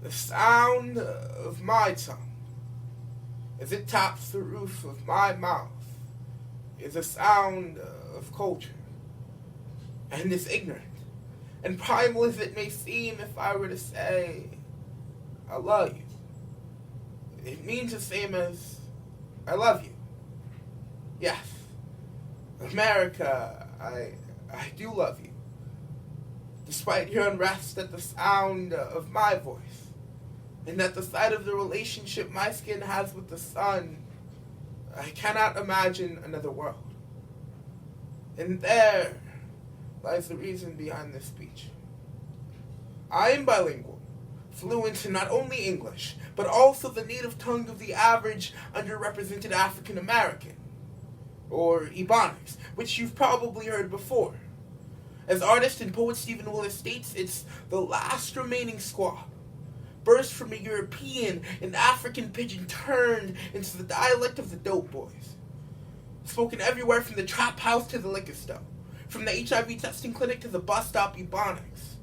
The sound of my tongue, as it taps the roof of my mouth, is a sound of culture, and is ignorant, and primal as it may seem. If I were to say, I love you, it means the same as, I love you. Yes, America, I do love you, despite your unrest at the sound of my voice, and at the sight of the relationship my skin has with the sun. I cannot imagine another world. And there lies the reason behind this speech. I am bilingual, fluent in not only English, but also the native tongue of the average underrepresented African American, or Ebonics, which you've probably heard before. As artist and poet Stephen Willis states, it's the last remaining squab, burst from a European and African pidgin turned into the dialect of the dope boys. Spoken everywhere from the trap house to the liquor store, from the HIV testing clinic to the bus stop. Ebonics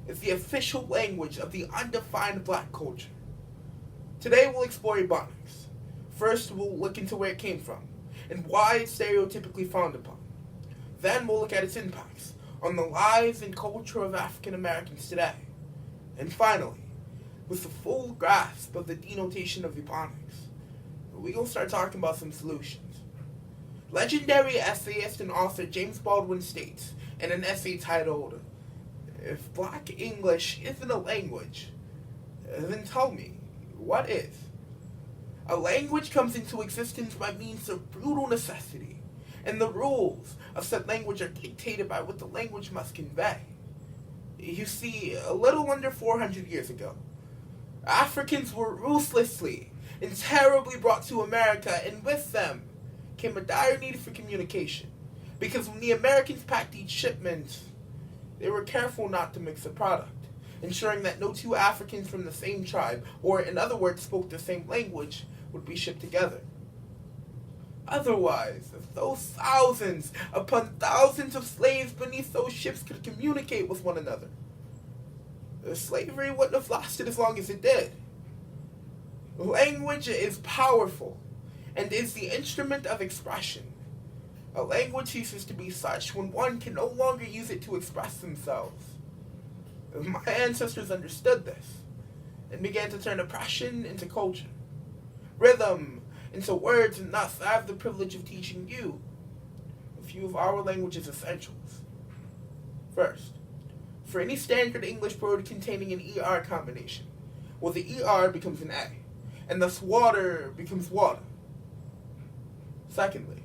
is the official language of the undefined black culture. Today we'll explore Ebonics. First, we'll look into where it came from and why it's stereotypically frowned upon. Then we'll look at its impacts on the lives and culture of African Americans today. And finally, with the full grasp of the denotation of Ebonics, we'll start talking about some solutions. Legendary essayist and author James Baldwin states in an essay titled, "If Black English isn't a language, then tell me, what is?" A language comes into existence by means of brutal necessity, and the rules of said language are dictated by what the language must convey. You see, a little under 400 years ago, Africans were ruthlessly and terribly brought to America, and with them came a dire need for communication, because when the Americans packed each shipment, they were careful not to mix a product, ensuring that no two Africans from the same tribe, or in other words spoke the same language, would be shipped together. Otherwise, if those thousands upon thousands of slaves beneath those ships could communicate with one another, slavery wouldn't have lasted as long as it did. Language is powerful and is the instrument of expression. A language ceases to be such when one can no longer use it to express themselves. My ancestors understood this and began to turn oppression into culture, rhythm into words, and thus I have the privilege of teaching you a few of our language's essentials. First, for any standard English word containing an ER combination, well, the ER becomes an A, and thus water becomes water. Secondly,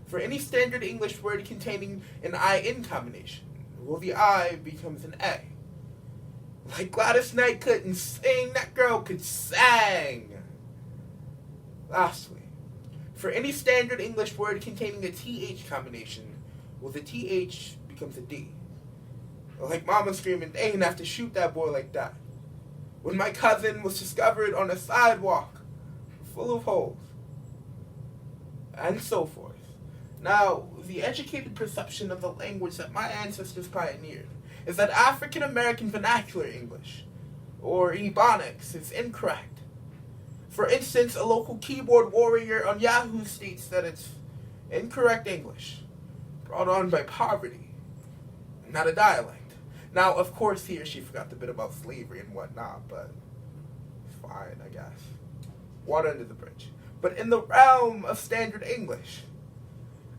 for any standard English word containing an IN combination, well, the I becomes an A. Like Gladys Knight couldn't sing, that girl could sang. Lastly, for any standard English word containing a TH combination, well, the TH becomes a D. Like mama screaming, they ain't have to shoot that boy like that, when my cousin was discovered on a sidewalk full of holes, and so forth. Now, the educated perception of the language that my ancestors pioneered is that African American vernacular English, or Ebonics, is incorrect. For instance, a local keyboard warrior on Yahoo states that it's incorrect English, brought on by poverty, not a dialect. Now, of course, he or she forgot the bit about slavery and whatnot, but it's fine, I guess. Water under the bridge. But in the realm of standard English,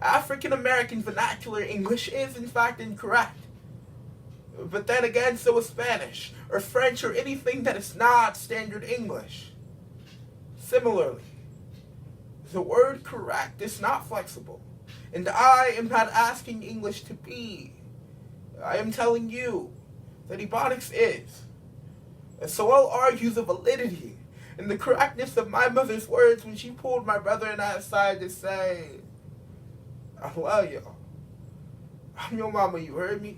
African American vernacular English is in fact incorrect. But then again, so is Spanish, or French, or anything that is not standard English. Similarly, the word correct is not flexible, and I am not asking English to be. I am telling you that Ebonics is. And so I'll argue the validity and the correctness of my mother's words when she pulled my brother and I aside to say, I love y'all. I'm your mama, you heard me?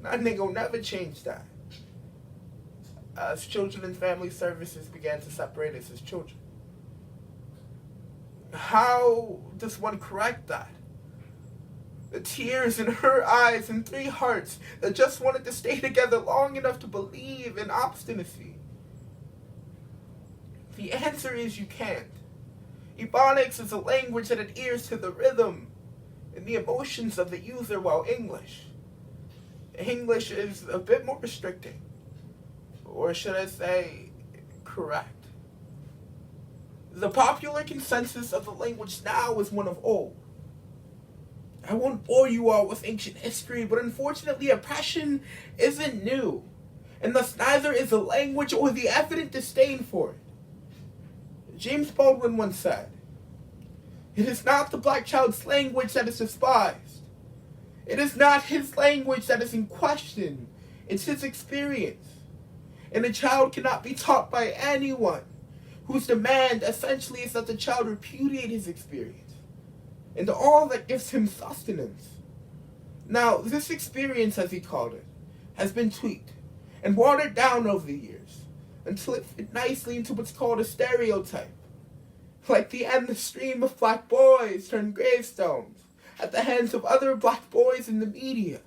That nigga never change that. As children and family services began to separate us as children. How does one correct that? The tears in her eyes and 3 hearts that just wanted to stay together long enough to believe in obstinacy. The answer is you can't. Ebonics is a language that adheres to the rhythm and the emotions of the user, while English is a bit more restricting. Or should I say, correct. The popular consensus of the language now is one of old. I won't bore you all with ancient history, but unfortunately oppression isn't new, and thus neither is the language or the evident disdain for it. James Baldwin once said, "It is not the black child's language that is despised. It is not his language that is in question. It's his experience. And a child cannot be taught by anyone whose demand essentially is that the child repudiate his experience and all that gives him sustenance." Now, this experience, as he called it, has been tweaked and watered down over the years until it fit nicely into what's called a stereotype, like the endless stream of black boys turned gravestones at the hands of other black boys in the media,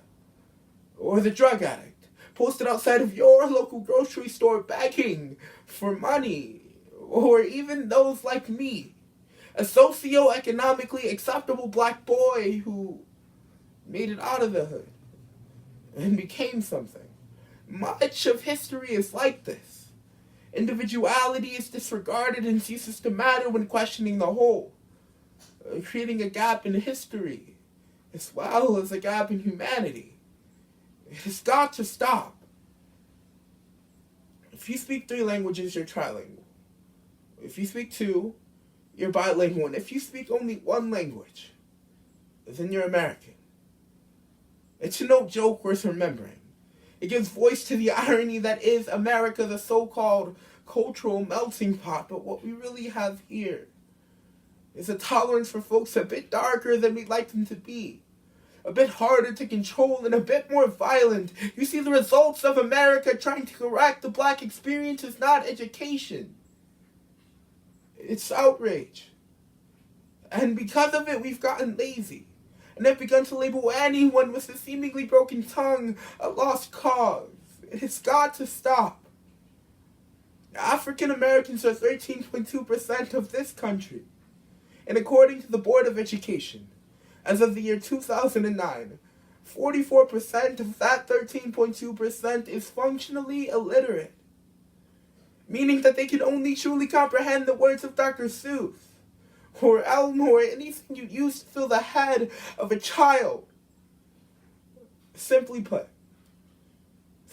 or the drug addict posted outside of your local grocery store begging for money, or even those like me, a socio-economically acceptable black boy who made it out of the hood and became something. Much of history is like this. Individuality is disregarded and ceases to matter when questioning the whole, creating a gap in history as well as a gap in humanity. It has got to stop. If you speak 3 languages, you're trilingual. If you speak 2, you're bilingual. And if you speak only 1 language, then you're American. It's no joke worth remembering. It gives voice to the irony that is America, the so-called cultural melting pot. But what we really have here is a tolerance for folks a bit darker than we'd like them to be, a bit harder to control, and a bit more violent. You see, the results of America trying to correct the black experience is not education. It's outrage. And because of it, we've gotten lazy and have begun to label anyone with a seemingly broken tongue a lost cause. It has got to stop. African Americans are 13.2% of this country. And according to the Board of Education, as of the year 2009, 44% of that 13.2% is functionally illiterate, meaning that they can only truly comprehend the words of Dr. Seuss, or Elmore, or anything you use to fill the head of a child. Simply put,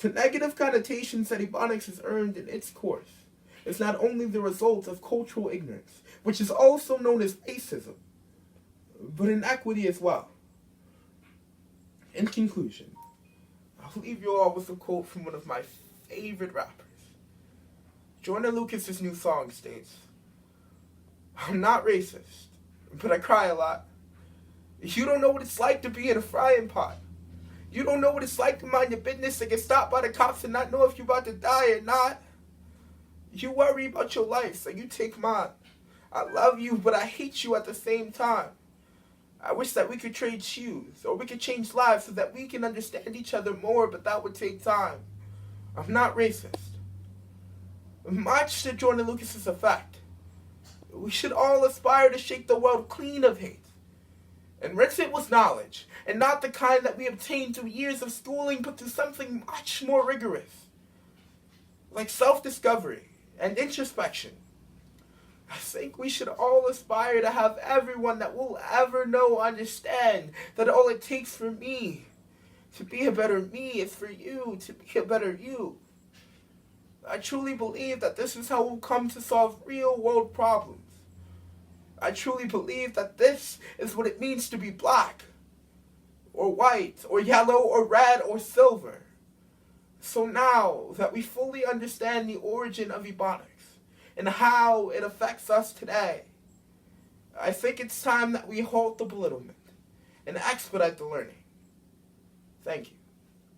the negative connotations that Ebonics has earned in its course is not only the result of cultural ignorance, which is also known as racism, but inequity as well. In conclusion, I'll leave you all with a quote from one of my favorite rappers. Joyner Lucas's new song states, "I'm not racist, but I cry a lot. You don't know what it's like to be in a frying pot. You don't know what it's like to mind your business and get stopped by the cops and not know if you're about to die or not. You worry about your life, so you take mine. I love you, but I hate you at the same time. I wish that we could trade shoes, or we could change lives so that we can understand each other more, but that would take time. I'm not racist." Much to Joyner Lucas's effect, we should all aspire to shake the world clean of hate and rinse it with knowledge, and not the kind that we obtain through years of schooling, but through something much more rigorous, like self-discovery and introspection. I think we should all aspire to have everyone that we'll ever know understand that all it takes for me to be a better me is for you to be a better you. I truly believe that this is how we'll come to solve real-world problems. I truly believe that this is what it means to be black, or white, or yellow, or red, or silver. So now that we fully understand the origin of Ebonics and how it affects us today, I think it's time that we halt the belittlement and expedite the learning. Thank you.